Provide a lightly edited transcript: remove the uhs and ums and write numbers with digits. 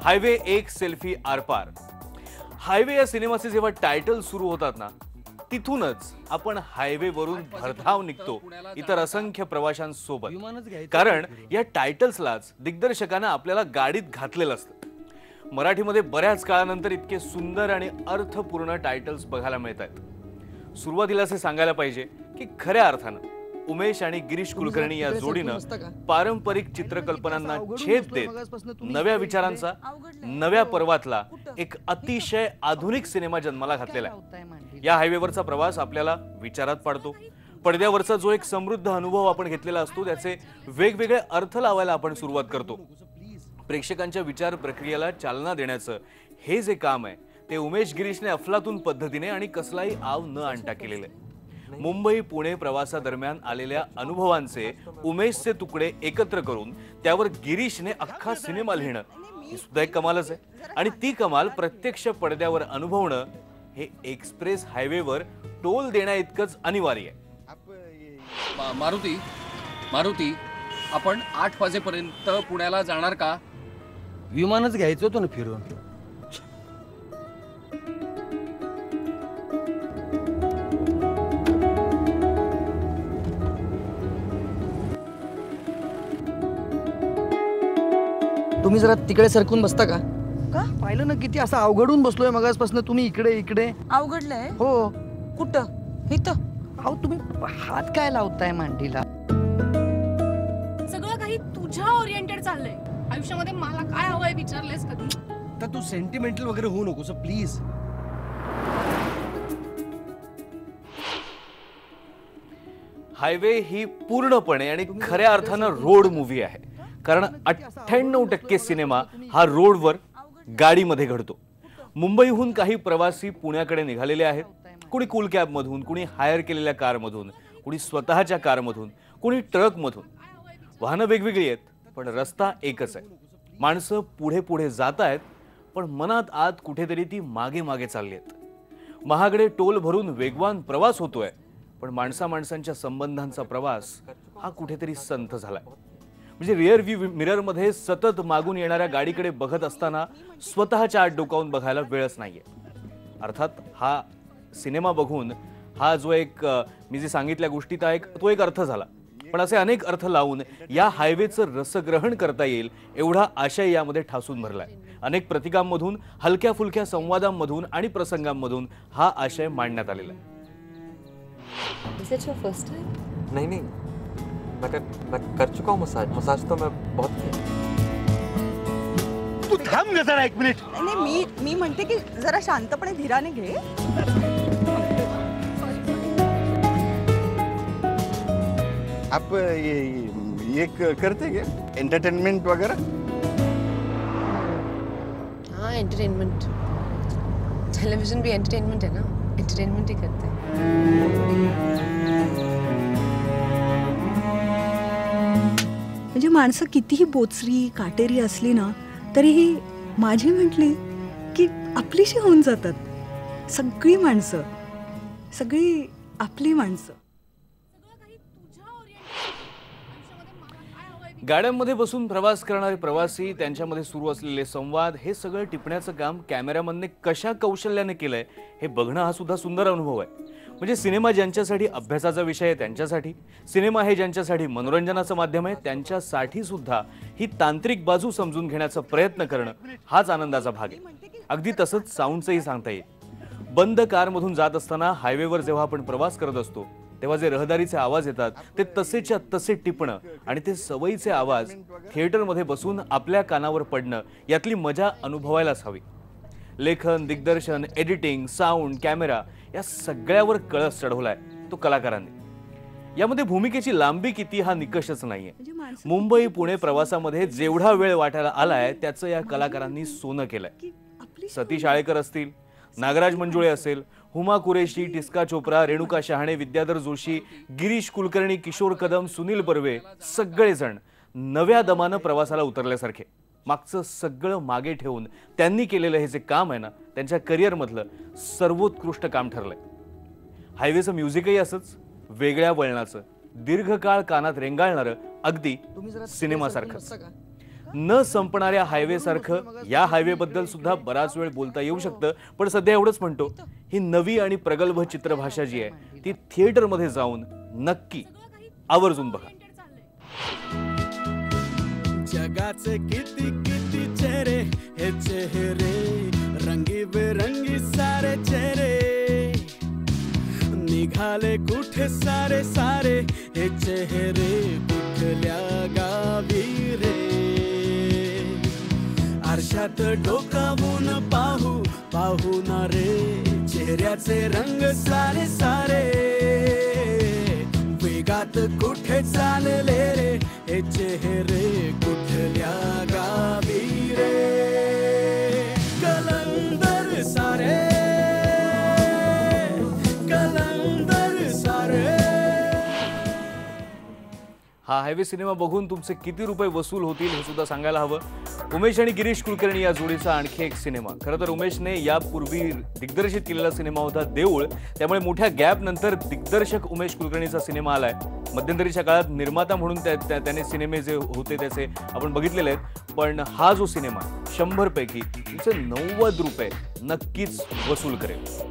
Highway एक selfie आरपार. Highway या सिनेमाचे जेव्हा टायटल सुरू होतात ना, तिथूनच आपण हायवे वरून भरधाव निघतो इतर असंख्य प्रवाशांसोबत. कारण या टायटल्सलाच दिग्दर्शकांना आपल्याला गाडीत घातलेलं असतं. मराठीमध्ये बऱ्याच काळानंतर इतके सुंदर आणि अर्थपूर्ण टायटल्स बघायला मिळत आहेत. सुरुवातीला असे सांगायला पाहिजे की खऱ्या अर्थानं उमेश आणि गिरीश कुलकर्णी या जोडीनं पारंपरिक चित्रकल्पनांना छेद देत नव्या विचारांचा, नव्या पर्वातला एक अतिशय आधुनिक सिनेमा जन्माला घातलेला आहे. या हायवेवरचा प्रवास आपल्याला विचारात पाडतो. पडद्यावरचा जो एक समृद्ध अनुभव आपण घेतलेला असतो त्याचे वेगवेगळे अर्थ लावायला आपण सुरुवात करतो. प्रेक्षकांच्या विचार प्रक्रियेला चालना देण्याचं हे जे काम आहे ते उमेश गिरीशने अफलातून पद्धतीने आणि कसलाही आव न आणता केलेलं आहे. मुंबई पुणे प्रवासादरम्यान आलेल्या अनुभवांचे उमेशचे तुकडे एकत्र करून त्यावर गिरीशने अख्खा सिनेमा लिहिणं ही सुद्धा एक कमालच आहे. आणि ती कमाल प्रत्यक्ष पडद्यावर अनुभवणं हे एक्सप्रेस हायवेवर टोल देण्या इतकंच अनिवार्य आहे. मारुती आपण 8 वाजेपर्यंत पुण्याला जाणार का? विमानच घ्यायचं होतं ना फिरून. तुम्ही जरा तिकडे सरकून बसता का? का? पाहिलं ना किती असं अवघडून बसलोय मगासपासून. तुम्ही इकडे इकडे. अवघडलंय? हो. कुठं? इथं. अहो तुम्ही हात काय लावताय मांडीला? सगळं काही तुझ्या ओरिएंटेड चाललंय. आयुष्यामध्ये मला काय हवंय विचारलेस कधी? तर तू सेंटिमेंटल वगैरे होऊ नकोस प्लीज. हायवे ही पूर्णपणे आणि खऱ्या अर्थानं रोड मूव्ही आहे. कारण 98% सिनेमा हा रोडवर गाडीमध्ये घडतो. मुंबईहून काही प्रवासी पुण्याकडे निघालेले आहेत. कुणी कूल कॅबमधून, कुणी हायर केलेल्या कारमधून, कुणी स्वतःच्या कारमधून, कुणी ट्रकमधून. वाहनं वेगवेगळी आहेत पण रस्ता एकच आहे. माणसं पुढे पुढे जात आहेत पण मनात आत कुठेतरी ती मागे मागे चालली आहेत. महागडे टोल भरून वेगवान प्रवास होतोय पण माणसांच्या संबंधांचा प्रवास हा कुठेतरी संथ झालाय. म्हणजे रिअर व्ह्यू मिरर मध्ये सतत मागून येणाऱ्या गाडीकडे बघत असताना स्वतःच्या आत डोकावून बघायला वेळच नाहीये. अर्थात हा सिनेमा बघून हा जो एक मी जे सांगितल्या गोष्टीत तो एक अर्थ झाला. पण असे अनेक अर्थ लावून या हायवेचं रसग्रहण करता येईल एवढा आशय यामध्ये ठासून भरलाय. अनेक प्रतीकांमधून, हलक्या फुलक्या संवादांमधून आणि प्रसंगांमधून हा आशय मांडण्यात आलेला आहे. Is it your first time? नहीं मैं कर चुका हूँ मसाज तो मैं बहुत तू थांब ना जरा 1 मिनिट. नाही मी म्हणते की जरा शांतपणे धीराने घे. आप ये करते क्या एंटरटेनमेंट वगैरह? हाँ एंटरटेनमेंट. टेलीविजन भी एंटरटेनमेंट है ना. एंटरटेनमेंट ही करते हैं. म्हणजे माणसं कितीही बोचरी काटेरी असली ना तरीही माझी म्हटली की आपलीशी होऊन जातात. सगळी माणसं, सगळी आपली माणसं. गाड्यांमध्ये बसून प्रवास करणारे प्रवासी, त्यांच्यामध्ये सुरू असलेले संवाद, हे सगळं टिपण्याचं काम कॅमेरामनने कशा कौशल्याने केलंय हे बघणं हा सुद्धा सुंदर अनुभव आहे. म्हणजे सिनेमा ज्यांच्यासाठी अभ्यासाचा विषय आहे त्यांच्यासाठी, सिनेमा हे ज्यांच्यासाठी मनोरंजनाचं माध्यम आहे त्यांच्यासाठी सुद्धा ही तांत्रिक बाजू समजून घेण्याचा प्रयत्न करणं हाच आनंदाचा भाग आहे. अगदी तसंच साऊंडचंही सांगता येईल. बंद कारमधून जात असताना हायवेवर जेव्हा आपण प्रवास करत असतो तेव्हा जे रहदारीचे आवाज येतात ते तसेच्या तसे टिपणं आणि ते सवयीचे आवाज थिएटरमध्ये बसून आपल्या कानावर पडणं यातली मजा अनुभवायलाच हवी. लेखन, दिग्दर्शन, एडिटिंग, साऊंड, कॅमेरा या सगळ्यावर कळस चढवलाय तो कलाकारांनी. यामध्ये भूमिकेची लांबी किती हा निकषच नाहीये. मुंबई पुणे प्रवासामध्ये जेवढा वेळ वाटायला आलाय त्याचं या कलाकारांनी सोनं केलंय. सतीश आळेकर असतील, नागराज मंजुळे असेल, हुमा कुरेशी, टिस्का चोप्रा, रेणुका शहाणे, विद्याधर जोशी, गिरीश कुलकर्णी, किशोर कदम, सुनील बर्वे सगळेजण नव्या दमानं प्रवासाला उतरल्यासारखे. मागचं सगळं मागे ठेवून त्यांनी केलेलं हे जे काम आहे ना त्यांच्या करिअरमधलं सर्वोत्कृष्ट काम ठरलंय. हायवेचं म्युझिकही असंच वेगळ्या वळणाचं, दीर्घकाळ कानात रेंगाळणारं, अगदी सिनेमासारखं. न संपणाऱ्या हायवे सारखं या हायवे बद्दल सुद्धा बराच वेळ बोलता येऊ शकतं, पण सध्या एवढंच म्हणतो, ही नवी आणि प्रगल्भ चित्रभाषा जी आहे ती थिएटरमध्ये जाऊन नक्की आवर्जून बघा. जगाचे किती किती चेहरे, हे चेहरे रंगी बेरंगी सारे चेहरे, निघाले कुठे सारे सारे हे चेहरे कुठल्या गावी रे. आरशात डोकावून पाहू पाहू ना रे चेहऱ्याचे रंग सारे सारे, वेगात कुठे चालले रे हे चेहरे कुठल्या गावी रे. कलंदर सारे कलंदर सारे. हा हायवे सिनेमा बघून तुमचे किती रुपये वसूल होतील हे सुद्धा सांगायला हवं. उमेश आणि गिरीश कुलकर्णी या जोडीचा आणखी एक सिनेमा. खरं तर उमेशने यापूर्वी दिग्दर्शित केलेला सिनेमा होता देऊळ, त्यामुळे मोठ्या गॅप नंतर दिग्दर्शक उमेश कुलकर्णीचा सिनेमा आलाय. मध्यंतरीच्या काळात निर्माता म्हणून त्याने सिनेमे जे होते त्याचे आपण बघितलेले आहेत, पण हा जो सिनेमा 100 पैकी तुमचे 90 रुपये नक्कीच वसूल करेल.